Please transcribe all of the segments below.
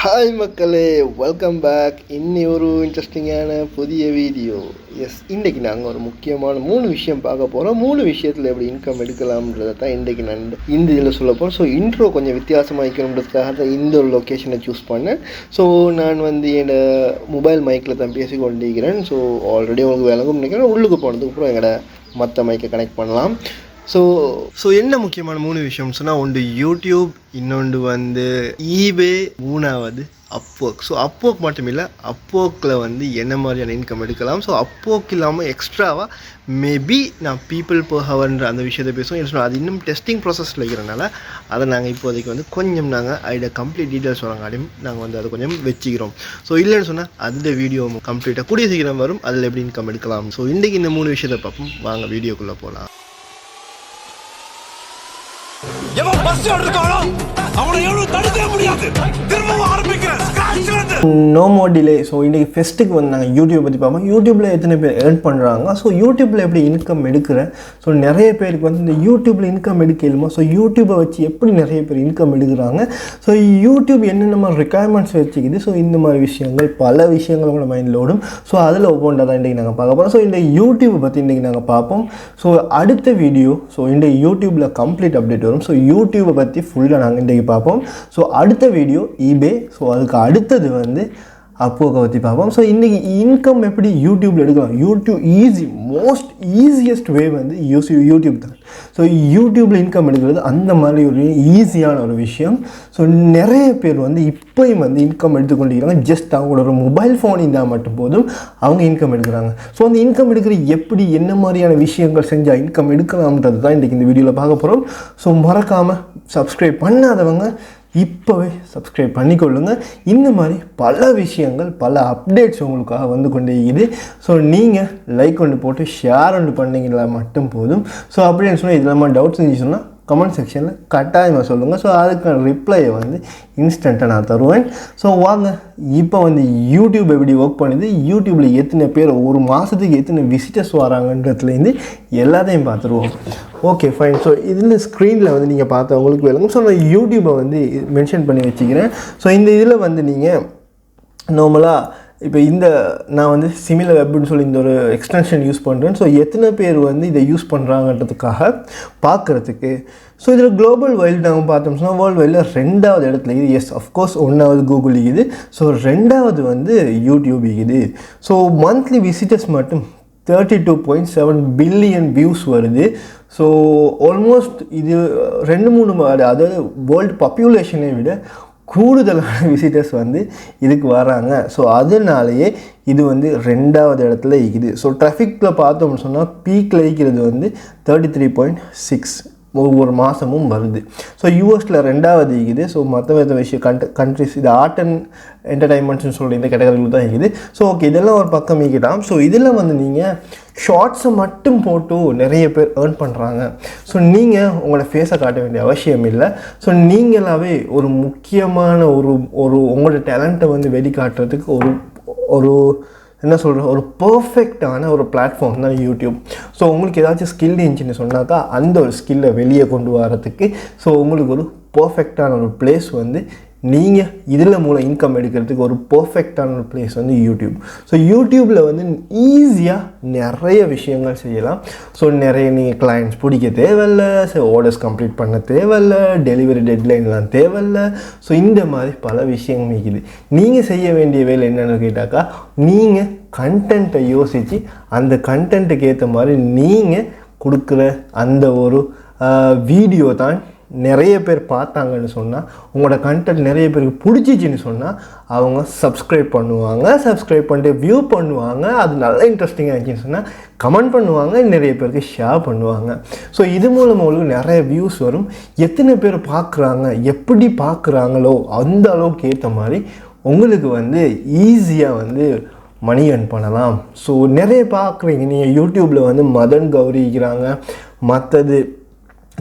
Hi மக்களே, welcome back. இன்னி ஒரு இன்ட்ரெஸ்டிங்கான புதிய வீடியோ. இன்றைக்கி நாங்கள் ஒரு முக்கியமான 3 விஷயம் பார்க்க போகிறோம். 3 விஷயத்தில் எப்படி இன்கம் எடுக்கலாம்ன்றதை தான் இன்றைக்கி நான் இந்த இதில் சொல்ல போகிறேன். ஸோ இன்ட்ரோ கொஞ்சம் வித்தியாசமாக வைக்கணுன்றதுக்காக தான் இந்த ஒரு லொக்கேஷனை சூஸ் பண்ணேன். ஸோ நான் என்னோட மொபைல் மைக்கில் தான் பேசி கொண்டிருக்கிறேன். ஸோ ஆல்ரெடி உங்களுக்கு விளங்கும் நினைக்கிறேன். உள்ளுக்கு போனதுக்கு அப்புறம் எங்களோட மற்ற மைக்கை கனெக்ட் பண்ணலாம். ஸோ என்ன முக்கியமான 3 விஷயம் சொன்னால், ஒன்று யூடியூப், இன்னொன்று ஈபே, மூணாவது அப்வொர்க். ஸோ அப்வொர்க் மட்டும் இல்லை, அப்வொர்க்கில் என்ன மாதிரியான இன்கம் எடுக்கலாம். ஸோ அப்வொர்க் இல்லாமல் எக்ஸ்ட்ராவாக மேபி நான் பீப்புள் per ஹவர்ன்ற அந்த விஷயத்தை பேசுவோம். அது இன்னும் டெஸ்டிங் ப்ராசஸில் இருக்கிறனால அதை நாங்கள் இப்போதைக்கு கொஞ்சம் நாங்கள் கம்ப்ளீட் டீட்டெயில்ஸ் வராங்காட்டியும் நாங்கள் அதை கொஞ்சம் வச்சுக்கிறோம். ஸோ இல்லைன்னு சொன்னால் அந்த வீடியோ கம்ப்ளீட்டாக கூடிய சீக்கிரம் வரும். அதில் எப்படி இன்கம் எடுக்கலாம். ஸோ இன்றைக்கி இந்த 3 விஷயத்தை பார்ப்போம். வாங்க வீடியோக்குள்ளே போகலாம். No more delay. ஸோ இன்றைக்கி ஃபெஸ்ட்டுக்கு நாங்கள் யூடியூப் பற்றி பார்ப்போம். யூடியூப்பில் எத்தனை பேர் ஏர்ன் பண்ணுறாங்க, ஸோ யூடியூப்பில் எப்படி இன்கம் எடுக்கிறேன். ஸோ நிறைய பேருக்கு இந்த யூடியூப்பில் இன்கம் எடுக்கலுமா, ஸோ யூடியூப்பை வச்சு எப்படி நிறைய பேர் இன்கம் எடுக்கிறாங்க, ஸோ யூடியூப் என்னென்ன மாதிரி ரெக்குயர்மெண்ட்ஸ் வச்சுக்குது. ஸோ இந்த மாதிரி விஷயங்கள் பல விஷயங்கள் கூட மைண்டில் ஓடும். ஸோ அதில் ஒவ்வொன்றா தான் இன்றைக்கி நாங்கள் பார்க்க போகிறோம். ஸோ இந்த யூடியூப்பை பற்றி இன்றைக்கி நாங்கள் பார்ப்போம். ஸோ அடுத்த வீடியோ இந்த யூடியூப்பில் கம்ப்ளீட் அப்டேட் வரும். ஸோ யூடியூப்பை பற்றி ஃபுல்லாக நாங்கள் இன்றைக்கி பார்ப்போம். ஸோ அடுத்த வீடியோ ஈபே, ஸோ அதுக்கு அடுத்தது அப்போக்கை பற்றி பார்ப்போம். ஸோ இன்றைக்கி இன்கம் எப்படி யூடியூப்பில் எடுக்கலாம். YouTube most easiest way YouTube தான். ஸோ யூடியூப்பில் இன்கம் எடுக்கிறது அந்த மாதிரி ஒரு ஈஸியான ஒரு விஷயம். ஸோ நிறைய பேர் இப்போயும் இன்கம் எடுத்துக்கொண்டிருக்கிறாங்க. ஜஸ்ட் அவங்களோட ஒரு மொபைல் ஃபோன் இருந்தால் மட்டும் போதும் அவங்க இன்கம் எடுக்கிறாங்க. ஸோ அந்த இன்கம் எடுக்கிற எப்படி என்ன மாதிரியான விஷயங்கள் செஞ்சால் இன்கம் எடுக்கலாம்ன்றது தான் இன்றைக்கி இந்த வீடியோவில் பார்க்க போகிறோம். ஸோ மறக்காமல் சப்ஸ்கிரைப் பண்ணாதவங்க இப்போவே சப்ஸ்கிரைப் பண்ணிக்கொள்ளுங்கள். இந்த மாதிரி பல விஷயங்கள் பல அப்டேட்ஸ் உங்களுக்காக கொண்டே இருக்குது. ஸோ நீங்கள் லைக் ஒன்று போட்டு ஷேர் ஒன்று பண்ணிங்களா மட்டும் போதும். ஸோ அப்படின்னு சொன்னால் இதெல்லாம் டவுட்ஸ் இருந்துச்சு சொன்னால் கமெண்ட் செக்ஷனில் கட்டாயமாக சொல்லுங்கள். ஸோ அதுக்கான ரிப்ளையை இன்ஸ்டண்ட்டாக நான் தருவேன். ஸோ வாங்க இப்போ யூடியூப் எப்படி ஒர்க் பண்ணுது, யூடியூப்பில் எத்தனை பேர் ஒரு மாதத்துக்கு எத்தனை விசிட்டர்ஸ் வராங்கன்றதுலேருந்து எல்லாத்தையும் பார்த்துருவோம். Okay fine. ஸோ இதில் ஸ்க்ரீனில் நீங்கள் பார்த்தவங்களுக்கு விளங்கும். ஸோ நான் யூடியூப்பை மென்ஷன் பண்ணி வச்சுக்கிறேன். ஸோ இந்த இதில் நீங்கள் நார்மலாக இப்போ நான் சிமிலர் வெப்னு சொல்லி இந்த ஒரு எக்ஸ்டென்ஷன் யூஸ் பண்ணுறேன். ஸோ எத்தனை பேர் இதை யூஸ் பண்ணுறாங்கன்றதுக்காக பார்க்குறதுக்கு. ஸோ இதில் குளோபல் வைல்டு நாங்கள் பார்த்தோம்னா வேர்ல்டு வைல்டில் 2வது இடத்துல இருக்குது. எஸ் அஃப்கோர்ஸ் 1வது கூகுள் இருக்குது. ஸோ 2வது யூடியூப் இருக்குது. ஸோ மந்த்லி விசிட்டர்ஸ் மட்டும் 32.7 பில்லியன் வியூஸ் வருது. ஸோ ஆல்மோஸ்ட் இது 2-3 அதாவது வேர்ல்டு பாப்புலேஷனை விட கூடுதலான விசிட்டர்ஸ் இதுக்கு வராங்க. ஸோ அதனாலேயே இது 2வது இடத்துல இருக்குது. ஸோ ட்ராஃபிக்கில் பார்த்தோம்னு சொன்னால் பீக்கில் இருக்கிறது 33.6 ஒவ்வொரு மாதமும் வருது. ஸோ யூஎஸில் 2வது இருக்குது. ஸோ மற்ற விஷயம் கண்ட்ரிஸ் இது ஆர்ட் அண்ட் என்டர்டைன்மெண்ட்ஸ்னு சொல்கிற இந்த கேட்டகரியில் தான் இருக்குது. ஸோ ஓகே, இதெல்லாம் ஒரு பக்கம் ஈக்கிட்டாம். ஸோ இதில் நீங்கள் ஷார்ட்ஸை மட்டும் போட்டு நிறைய பேர் ஏர்ன் பண்ணுறாங்க. ஸோ நீங்கள் உங்களோட ஃபேஸை காட்ட வேண்டிய அவசியம் இல்லை. ஸோ நீங்களாகவே ஒரு முக்கியமான ஒரு உங்களோட டேலண்ட்டை வெளிக்காட்டுறதுக்கு ஒரு என்ன சொல்கிற ஒரு பர்ஃபெக்டான ஒரு பிளாட்ஃபார்ம் தான் யூடியூப். ஸோ உங்களுக்கு ஏதாச்சும் ஸ்கில் இருந்துச்சுன்னு சொன்னாக்கா அந்த ஒரு ஸ்கில்லை வெளியே கொண்டு வரதுக்கு ஸோ உங்களுக்கு ஒரு பர்ஃபெக்டான ஒரு பிளேஸ் நீங்கள் இதில் மூலம் இன்கம் எடுக்கிறதுக்கு ஒரு பர்ஃபெக்டான ஒரு பிளேஸ் யூடியூப். ஸோ யூடியூப்பில் ஈஸியாக நிறைய விஷயங்கள் செய்யலாம். ஸோ நிறைய நீங்கள் கிளைண்ட்ஸ் பிடிக்க தேவையில்லை, ஸோ ஆர்டர்ஸ் கம்ப்ளீட் பண்ண தேவையில்லை, டெலிவரி டெட்லைன்லாம் தேவையில்லை. ஸோ இந்த மாதிரி பல விஷயங்கள் இருக்குது. நீங்கள் செய்ய வேண்டிய வேலை என்னென்னு கேட்டாக்கா, நீங்கள் கண்டென்ட்டை யோசித்து அந்த கண்டென்ட்டுக்கு ஏற்ற மாதிரி நீங்கள் கொடுக்குற அந்த ஒரு வீடியோ தான் நிறைய பேர் பார்த்தாங்கன்னு சொன்னால், உங்களோட கண்டென்ட் நிறைய பேருக்கு பிடிச்சிச்சின்னு சொன்னால் அவங்க சப்ஸ்கிரைப் பண்ணுவாங்க. சப்ஸ்கிரைப் பண்ணிட்டு வியூ பண்ணுவாங்க. அது நல்லா இன்ட்ரெஸ்டிங்காக இருந்துச்சுன்னு சொன்னால் கமெண்ட் பண்ணுவாங்க, நிறைய பேருக்கு ஷேர் பண்ணுவாங்க. ஸோ இது மூலமாக உங்களுக்கு நிறைய வியூஸ் வரும். எத்தனை பேர் பார்க்குறாங்க, எப்படி பார்க்குறாங்களோ அந்த அளவுக்கு ஏற்ற மாதிரி உங்களுக்கு ஈஸியாக மணி ஏர்ன் பண்ணலாம். ஸோ நிறைய பார்க்குறீங்க நீங்கள் யூடியூப்பில் மதன் கௌரி இருக்கிறாங்க, மற்றது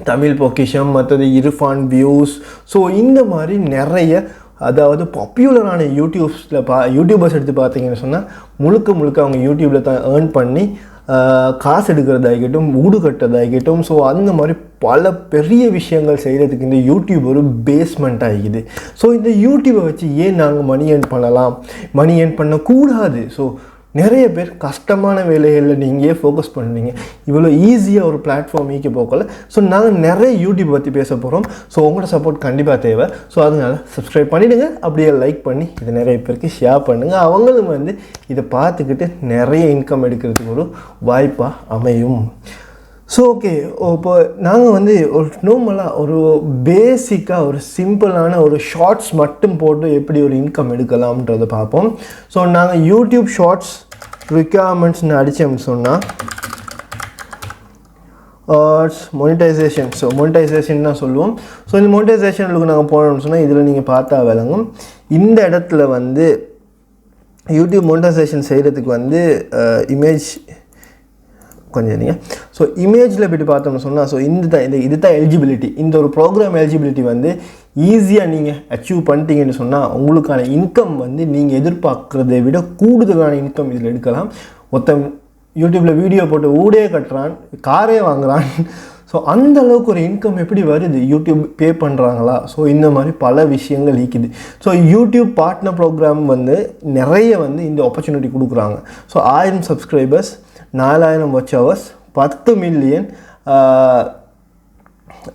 தமிழ் பொக்கிஷம், மற்றது இர்ஃபான் வியூஸ். ஸோ இந்த மாதிரி நிறைய அதாவது பாப்புலரான யூடியூபர்ஸ் எடுத்து பார்த்தீங்கன்னு சொன்னால் முழுக்க அவங்க யூடியூப்பில் தான் ஏர்ன் பண்ணி காசு எடுக்கிறதாகட்டும் வீடு கட்டுறதாகட்டும் ஸோ அந்த மாதிரி பல பெரிய விஷயங்கள் செய்கிறதுக்கு இந்த யூடியூப் ஒரு பேஸ்மெண்ட் ஆகிக்குது ஸோ இந்த யூடியூப்பை வச்சு ஏன் நாங்கள் மணி ஏர்ன் பண்ணலாம் மணி ஏர்ன் பண்ணக்கூடாது ஸோ நிறைய பேர் கஷ்டமான வேலைகளில் நீங்கள் ஃபோக்கஸ் பண்ணுறீங்க இவ்வளோ ஈஸியாக ஒரு பிளாட்ஃபார்ம் ஈக்க போக்கல ஸோ நாங்கள் நிறைய யூடியூப் பற்றி பேச போகிறோம் ஸோ உங்களோட சப்போர்ட் கண்டிப்பாக தேவை ஸோ அதனால் சப்ஸ்கிரைப் பண்ணிவிடுங்க அப்படியே லைக் பண்ணி இதை நிறைய பேருக்கு ஷேர் பண்ணுங்கள் அவங்களும் வந்து இதை பார்த்துக்கிட்டு நிறைய இன்கம் எடுக்கிறதுக்கு ஒரு வாய்ப்பாக அமையும் ஸோ ஓகே இப்போ நாங்கள் வந்து ஒரு நார்மலாக ஒரு பேசிக்காக ஒரு சிம்பிளான ஒரு ஷார்ட்ஸ் மட்டும் போட்டு எப்படி ஒரு இன்கம் எடுக்கலாம்ன்றதை பார்ப்போம் ஸோ நாங்கள் யூடியூப் ஷார்ட்ஸ் ரிக்வயர்மெண்ட்ஸ்னு அடித்தோம்னு சொன்னால் மோனிட்டைசேஷன் ஸோ மோனிட்டைசேஷன் தான் சொல்லுவோம் ஸோ இந்த மோனிட்டைசேஷனுக்கு நாங்கள் போனோம்னு சொன்னால் இதில் நீங்கள் பார்த்தா விளங்கும் இந்த இடத்துல வந்து யூடியூப் மோனிட்டைசேஷன் செய்கிறதுக்கு வந்து இமேஜ் கொஞ்சம் இல்லைங்க ஸோ இமேஜில் போய்ட்டு பார்த்தோம்னு சொன்னால் ஸோ இது தான் எலிஜிபிலிட்டி இந்த ஒரு ப்ரோக்ராம் எலிஜிபிலிட்டி வந்து ஈஸியாக நீங்கள் அச்சீவ் பண்ணிட்டீங்கன்னு சொன்னால் உங்களுக்கான இன்கம் வந்து நீங்கள் எதிர்பார்க்குறதை விட கூடுதலான இன்கம் இதில் எடுக்கலாம் ஒருத்தன் யூடியூப்பில் வீடியோ போட்டு ஊடே கட்டுறான் காரே வாங்குறான் ஸோ அந்த அளவுக்கு ஒரு இன்கம் எப்படி வருது யூடியூப் பே பண்ணுறாங்களா ஸோ இந்த மாதிரி பல விஷயங்கள் ஈக்குது ஸோ யூடியூப் பார்ட்னர் ப்ரோக்ராம் வந்து நிறைய வந்து இந்த ஆப்பர்ச்சுனிட்டி கொடுக்குறாங்க so 1000 subscribers 4000 watch hours 10 million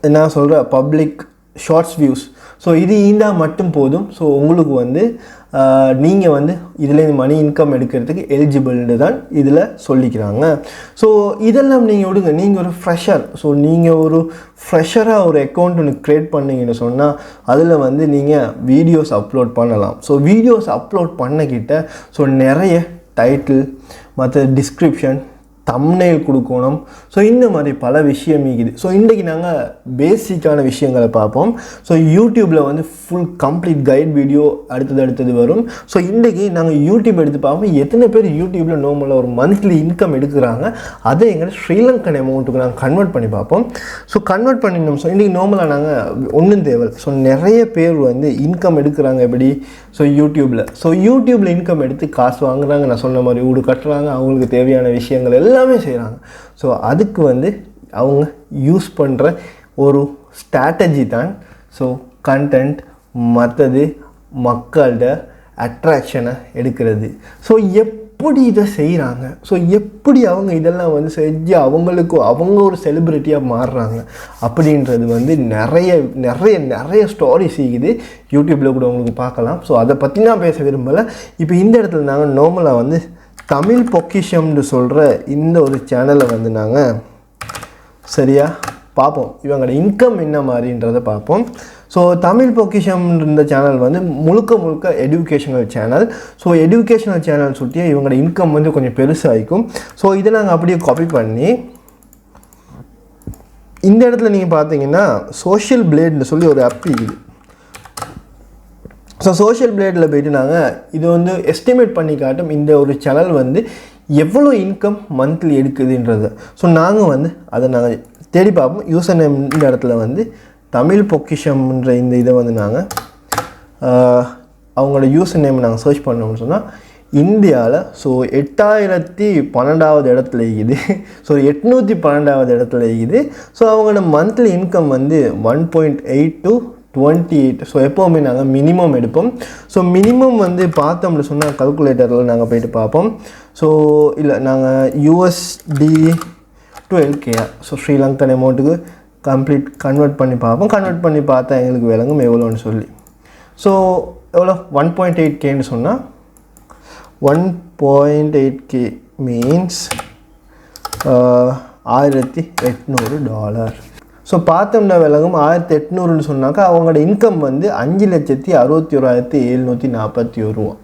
என்ன சொல்கிற பப்ளிக் ஷார்ட்ஸ் வியூஸ் ஸோ இது இருந்தால் மட்டும் போதும் ஸோ உங்களுக்கு வந்து நீங்கள் வந்து இதில் மணி இன்கம் எடுக்கிறதுக்கு எலிஜிபிள்னு தான் இதில் சொல்லிக்கிறாங்க ஸோ இதெல்லாம் நீங்கள் விடுங்க நீங்கள் ஒரு ஃப்ரெஷர் ஸோ நீங்கள் ஒரு ஃப்ரெஷராக ஒரு அக்கௌண்ட் ஒன்று க்ரியேட் பண்ணிங்கன்னு சொன்னால் அதில் வந்து நீங்கள் வீடியோஸ் அப்லோட் பண்ணலாம் ஸோ வீடியோஸ் அப்லோட் பண்ணக்கிட்ட ஸோ நிறைய டைட்டில் மற்ற டிஸ்கிரிப்ஷன் தம்ப்நெயில் கொடுக்கணும் ஸோ இந்த மாதிரி பல விஷயம் இருக்குது ஸோ இன்றைக்கி நாங்கள் பேசிக்கான விஷயங்களை பார்ப்போம் ஸோ யூடியூப்பில் வந்து ஃபுல் கம்ப்ளீட் கைட் வீடியோ அடுத்தது வரும் ஸோ இன்றைக்கி நாங்கள் யூடியூப் எடுத்து பார்ப்போம் எத்தனை பேர் யூடியூப்பில் நார்மலாக ஒரு மந்த்லி இன்கம் எடுக்கிறாங்க அதை எங்களை ஸ்ரீலங்கன் அமௌண்ட்டுக்கு நாங்கள் கன்வெர்ட் பண்ணி பார்ப்போம் ஸோ கன்வெர்ட் பண்ணினோம் ஸோ இன்றைக்கி நார்மலாக நாங்கள் ஒன்றும் தேவை ஸோ நிறைய பேர் வந்து இன்கம் எடுக்கிறாங்க எப்படி ஸோ யூடியூப்பில் இன்கம் எடுத்து காசு வாங்குறாங்க நான் சொன்ன மாதிரி வீடு கட்டுறாங்க அவங்களுக்கு தேவையான விஷயங்கள் எல்லாமே செய்கிறாங்க ஸோ அதுக்கு வந்து அவங்க யூஸ் பண்ணுற ஒரு ஸ்ட்ராட்டஜி தான் ஸோ கண்டென்ட் மற்றது மக்கள்கிட்ட அட்ராக்ஷனை எடுக்கிறது ஸோ எப்படி இதை செய்கிறாங்க ஸோ எப்படி அவங்க இதெல்லாம் வந்து செஞ்சு அவங்க ஒரு செலிப்ரிட்டியாக மாறுறாங்க அப்படின்றது வந்து நிறைய ஸ்டோரிஸ் இருக்குது யூடியூப்பில் கூட உங்களுக்கு பார்க்கலாம் ஸோ அதை பற்றி நான் பேச விரும்பலை இப்போ இந்த இடத்துல நாங்கள் நார்மலாக வந்து தமிழ் பொக்கிஷம்னு சொல்கிற இந்த ஒரு சேனலை வந்து நாங்கள் சரியா பார்ப்போம் இவங்களோட இன்கம் என்ன மாதிரின்றதை பார்ப்போம் ஸோ தமிழ் பொக்கிஷம் இந்த சேனல் வந்து முழுக்க educational channel so educational channel சுட்டியே இவங்களோட இன்கம் வந்து கொஞ்சம் பெருசாகிக்கும் ஸோ இதை நாங்கள் அப்படியே காப்பி பண்ணி இந்த இடத்துல நீங்கள் பார்த்தீங்கன்னா சோஷியல் பிளேட்னு சொல்லி ஒரு ஆப் இருக்குது ஸோ சோஷியல் பிளேடில் போய்ட்டு நாங்கள் இது வந்து எஸ்டிமேட் பண்ணி காட்டும் இந்த ஒரு சேனல் வந்து எவ்வளோ இன்கம் மந்த்லி எடுக்குதுன்றது ஸோ நாங்கள் வந்து அதை நாங்கள் தேடி பார்ப்போம் யூசர் நேம் இந்த இடத்துல வந்து தமிழ் பொக்கிஷம்ன்ற இந்த இதை வந்து நாங்கள் அவங்களோட யூசர் நேம் நாங்கள் சர்ச் பண்ணோம்னு சொன்னால் இந்தியாவில் ஸோ 8012வது இடத்துல இருக்குது ஸோ 812வது இடத்துல இருக்குது ஸோ அவங்களோட மந்த்லி இன்கம் வந்து 1.8 to 28 ஸோ எப்போவுமே நாங்கள் மினிமம் எடுப்போம் ஸோ மினிமம் வந்து பார்த்தோம்னு சொன்னால் கல்குலேட்டரில் நாங்கள் போய்ட்டு பார்ப்போம் ஸோ இல்லை நாங்கள் USD to LKR so Sri Lankan அமௌண்ட்டுக்கு கம்ப்ளீட் கன்வெர்ட் பண்ணி பார்ப்போம் கன்வெர்ட் பண்ணி பார்த்தா எங்களுக்கு விளங்கும் எவ்வளோன்னு சொல்லி ஸோ எவ்வளோ 1.8Kன்னு சொன்னால் 1.8K மீன்ஸ் $1800 ஸோ பார்த்தோம்னா விலகும் 1800ன்னு சொன்னாக்கா அவங்களோட இன்கம் வந்து 5,61,741 ரூபா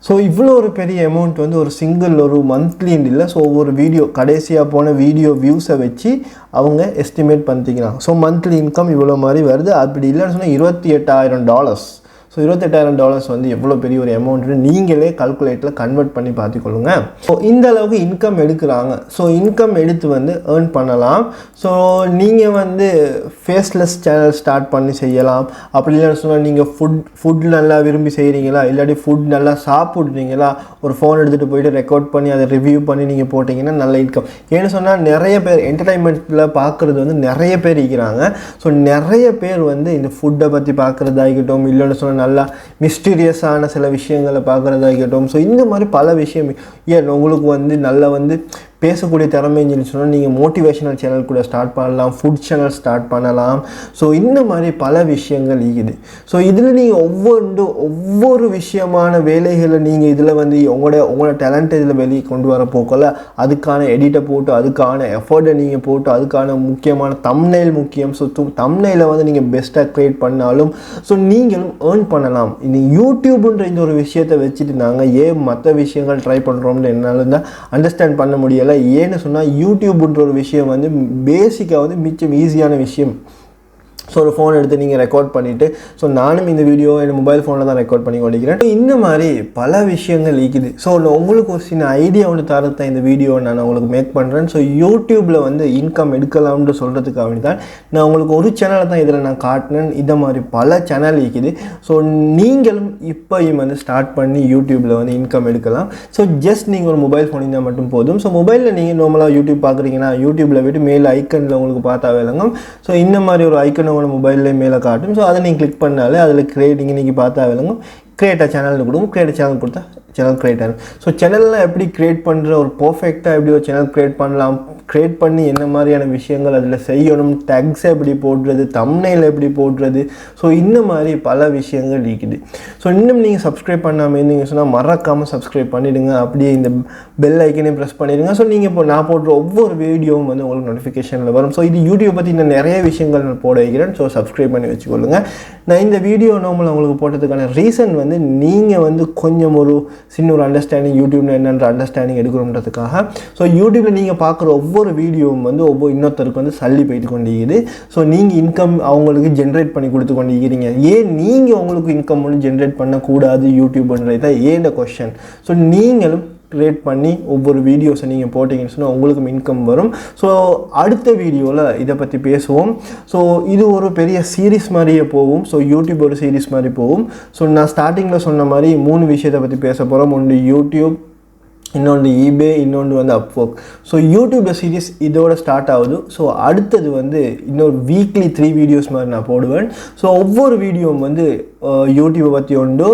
ஸோ இவ்வளோ ஒரு பெரிய அமௌண்ட் வந்து ஒரு சிங்கிள் ஒரு மந்த்லின்னு இல்லை ஸோ ஒவ்வொரு வீடியோ கடைசியாக போன வீடியோ வியூஸை வச்சு அவங்க எஸ்டிமேட் பண்ணிக்கிறாங்க ஸோ மந்த்லி இன்கம் இவ்வளோ மாதிரி வருது அப்படி இல்லைன்னு சொன்னால் $28,000 ஸோ ஸோ $28,000 வந்து எவ்வளோ பெரிய ஒரு அமௌண்ட்டு நீங்களே கால்குலேட்டில் கன்வெர்ட் பண்ணி பார்த்துக்கொள்ளுங்க. ஸோ இந்த அளவுக்கு இன்கம் எடுக்கிறாங்க. ஸோ இன்கம் எடுத்து வந்து ஏர்ன் பண்ணலாம். ஸோ நீங்கள் வந்து ஃபேஸ்லெஸ் சேனல் ஸ்டார்ட் பண்ணி செய்யலாம். அப்படி இல்லைன்னு சொன்னால் நீங்கள் ஃபுட் நல்லா விரும்பி செய்கிறீங்களா, இல்லாட்டி ஃபுட் நல்லா சாப்பிட்றீங்களா, ஒரு ஃபோன் எடுத்துகிட்டு போயிட்டு ரெக்கார்ட் பண்ணி அதை ரிவ்யூ பண்ணி நீங்கள் போட்டிங்கன்னா நல்ல இன்கம். ஏன்னு சொன்னால் நிறைய பேர் என்டர்டைன்மெண்ட்டில் பார்க்குறது வந்து நிறைய பேர் இருக்கிறாங்க. ஸோ நிறைய பேர் வந்து இந்த ஃபுட்டை பற்றி பார்க்குறதாகட்டும், இல்லைன்னு சொன்னால் நல்லா மிஸ்டீரியஸான சில விஷயங்களை பார்க்குறதாகட்டும். ஸோ இந்த மாதிரி பல விஷயம் ஏன் உங்களுக்கு வந்து நல்லா வந்து பேசக்கூடிய திறமைன்னு சொன்னால் நீங்கள் மோட்டிவேஷனல் சேனல் கூட ஸ்டார்ட் பண்ணலாம், ஃபுட் சேனல் ஸ்டார்ட் பண்ணலாம். ஸோ இந்த மாதிரி பல விஷயங்கள் இருக்குது. ஸோ இதில் நீங்கள் ஒவ்வொரு விஷயமான வேலைகளை நீங்கள் இதில் வந்து உங்களோட டேலண்ட்டை இதில் வெளியே கொண்டு வர போக்கல அதுக்கான எடிட்டை போட்டு, அதுக்கான எஃபர்ட்டை நீங்கள் போட்டு, அதுக்கான முக்கியமான தம்ப்நெயில் முக்கியம். ஸோ தம்ப்நெயிலை வந்து நீங்கள் பெஸ்ட்டாக க்ரியேட் பண்ணாலும் ஸோ நீங்களும் ஏர்ன் பண்ணலாம். இந்த யூடியூப்ன்ற இந்த ஒரு விஷயத்தை வச்சுட்டு நாங்கள் ஏன் மற்ற விஷயங்கள் ட்ரை பண்ணுறோம்னு என்னால் தான் அண்டர்ஸ்டாண்ட் பண்ண முடியலை. ஏன்னு சொன்னால் யூடியூப்ன்ற ஒரு விஷயம் வந்து பேசிக்காக வந்து மிச்சம் ஈஸியான விஷயம். ஸோ ஒரு ஃபோன் எடுத்து நீங்கள் ரெக்கார்ட் பண்ணிவிட்டு, ஸோ நானும் இந்த வீடியோ என் மொபைல் ஃபோனில் தான் ரெக்கார்ட் பண்ணி கொண்டிருக்கிறேன். இந்த மாதிரி பல விஷயங்கள் இருக்குது. ஸோ உங்களுக்கு ஒரு சின்ன ஐடியா ஒன்று தரது தான் இந்த வீடியோ நான் உங்களுக்கு மேக் பண்ணுறேன். ஸோ யூடியூப்பில் வந்து இன்கம் எடுக்கலாம்னு சொல்கிறதுக்காக வேண்டி தான் நான் உங்களுக்கு ஒரு சேனலை தான் இதில் நான் காட்டினேன். இந்த மாதிரி பல சேனல் இருக்குது. ஸோ நீங்களும் இப்போயும் வந்து ஸ்டார்ட் பண்ணி யூடியூப்பில் வந்து இன்கம் எடுக்கலாம். ஸோ ஜஸ்ட் நீங்கள் ஒரு மொபைல் ஃபோன் இருந்தால் மட்டும் போதும். ஸோ மொபைலில் நீங்கள் நார்மலாக யூடியூப் பார்க்குறீங்கன்னா யூடியூப்பில் விட்டு மேலே ஐக்கனில் உங்களுக்கு பார்த்தா வேலைங்க. ஸோ இந்த மாதிரி ஒரு ஐக்கன் மொபைலில் மேலே காட்டும். ஸோ அதை நீங்கள் கிளிக் பண்ணாலே அதில் கிரியேட்டிங் இன்றைக்கி பார்த்தா விளங்கும். கிரியேட் அ சேனல்னு கொடுக்கும். கிரியேட் அ சேனல் கொடுத்தா சேனல் கிரியேட் ஆகும். ஸோ சேனல்லாம் எப்படி கிரியேட் பண்ணுற ஒரு பர்ஃபெக்டாக எப்படி ஒரு சேனல் கிரியேட் பண்ணலாம், கிரியேட் பண்ணி என்ன மாதிரியான விஷயங்கள் அதில் செய்யணும், டேக்ஸை எப்படி போடுறது, தம்ப்நெயில் எப்படி போடுறது. ஸோ இந்த மாதிரி பல விஷயங்கள் இருக்குது. ஸோ இன்னும் நீங்கள் சப்ஸ்கிரைப் பண்ணாமல் இருந்தீங்க சொன்னால் மறக்காமல் சப்ஸ்கிரைப் பண்ணிவிடுங்க. அப்படியே இந்த பெல் ஐக்கனையும் ப்ரெஸ் பண்ணிவிடுங்க. ஸோ நீங்கள் இப்போ நான் போடுற ஒவ்வொரு வீடியோவும் வந்து உங்களுக்கு நோட்டிஃபிகேஷனில் வரும். ஸோ இது யூடியூப் பற்றி இன்னும் நிறைய விஷயங்கள் நான் போட வைக்கிறேன். ஸோ சப்ஸ்கிரைப் பண்ணி வச்சுக்கொள்ளுங்கள். நான் இந்த வீடியோ நார்மலாக உங்களுக்கு போட்டதுக்கான ரீசன் வந்து நீங்கள் வந்து கொஞ்சம் ஒரு சின்ன ஒரு அண்டர்ஸ்டாண்டிங் யூடியூப்ல என்னென்ற அண்டர்ஸ்டாண்டிங் எடுக்கணுன்றதுக்காக. ஸோ யூடியூப்பில் நீங்கள் பார்க்குற ஒவ்வொரு வீடியோவும் வந்து இன்னொருத்தருக்கு வந்து சல்லி போயிட்டு கொண்டிருக்குது. ஸோ நீங்கள் இன்கம் அவங்களுக்கு ஜென்ரேட் பண்ணி கொடுத்து கொண்டிருக்கிறீங்க. ஏன் நீங்கள் உங்களுக்கு இன்கம் ஒன்று ஜென்ரேட் பண்ணக்கூடாது யூடியூப்ன்றது தான் ஏன் கொஸ்டின். ஸோ நீங்களும் கிரியேட் பண்ணி ஒவ்வொரு வீடியோஸை நீங்கள் போட்டிங்கன்னு சொன்னால் உங்களுக்கும் இன்கம் வரும். ஸோ அடுத்த வீடியோவில் இதை பற்றி பேசுவோம். ஸோ இது ஒரு பெரிய சீரீஸ் மாதிரியே போகும். ஸோ யூடியூப் ஒரு சீரீஸ் மாதிரி போகும். ஸோ நான் ஸ்டார்டிங்கில் சொன்ன மாதிரி 3 விஷயத்தை பற்றி பேச போகிறோம். ஒன்று யூடியூப், இன்னொன்று ஈபே, இன்னொன்று வந்து அப்வொர்க். ஸோ யூடியூப்பில் சீரீஸ் இதோட ஸ்டார்ட் ஆகுது. ஸோ அடுத்தது வந்து இன்னொரு வீக்லி 3 வீடியோஸ் மாதிரி நான் போடுவேன். ஸோ ஒவ்வொரு வீடியோவும் வந்து யூடியூப்பை பற்றி உண்டு,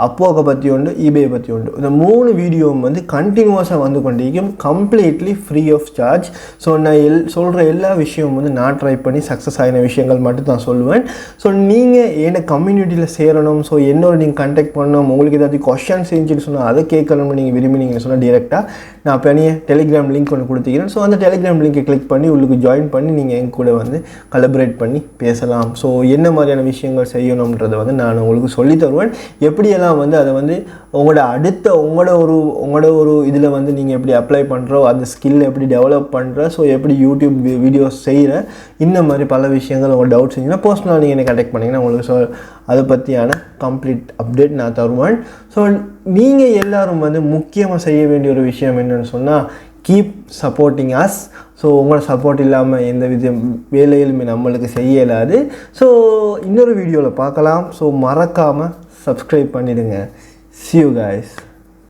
அப்வொர்க்கை பற்றி உண்டு, ஈபேயை பற்றி உண்டு. இந்த 3 வீடியோவும் வந்து கண்டினியூஸாக வந்து கொண்டிருக்கும், completely free of charge. So நான் சொல்கிற எல்லா விஷயமும் வந்து நான் ட்ரை பண்ணி சக்ஸஸ் ஆகின விஷயங்கள் மட்டும் தான் சொல்லுவேன். ஸோ நீங்கள் என்ன கம்யூனிட்டியில் சேரணும், ஸோ என்னோட நீங்கள் கான்டாக்ட் பண்ணணும், உங்களுக்கு ஏதாவது கொஸ்டின் செஞ்சுன்னு சொன்னால் அதை கேட்கணும்னு நீங்கள் விரும்பினீங்கன்னு சொன்னால் டேரெக்டாக நான் பெரிய டெலிகிராம் லிங்க் ஒன்று கொடுத்துக்கிறேன். ஸோ அந்த டெலிகிராம் லிங்கை கிளிக் பண்ணி உங்களுக்கு ஜாயின் பண்ணி நீங்கள் என் கூட வந்து கலபரேட் பண்ணி பேசலாம். ஸோ என்ன மாதிரியான விஷயங்கள் செய்யணுன்றதை வந்து நான் உங்களுக்கு சொல்லி தருவேன். எப்படியெல்லாம் வந்து அதை வந்து உங்களோட ஒரு இதில் வந்து நீங்கள் எப்படி அப்ளை பண்ணுறோ, அந்த ஸ்கில் எப்படி டெவலப் பண்ணுற, ஸோ எப்படி யூடியூப் வீடியோஸ் செய்கிற, இந்த மாதிரி பல விஷயங்கள் உங்கள் டவுட்ஸ் இருந்துச்சுன்னா பர்சனலாக நீங்கள் என்னை கான்டாக்ட் பண்ணிங்கன்னா உங்களுக்கு அதை பற்றியான கம்ப்ளீட் அப்டேட் நான் தருவேன். ஸோ நீங்கள் எல்லோரும் வந்து முக்கியமாக செய்ய வேண்டிய ஒரு விஷயம் என்னென்னு சொன்னால் கீப் சப்போர்ட்டிங் அஸ். ஸோ உங்களோட சப்போர்ட் இல்லாமல் எந்த வித வேலையிலுமே நம்மளுக்கு செய்ய இயலாது. ஸோ இன்னொரு வீடியோவில் பார்க்கலாம். ஸோ மறக்காமல் சப்ஸ்கிரைப் பண்ணிடுங்க. See you guys.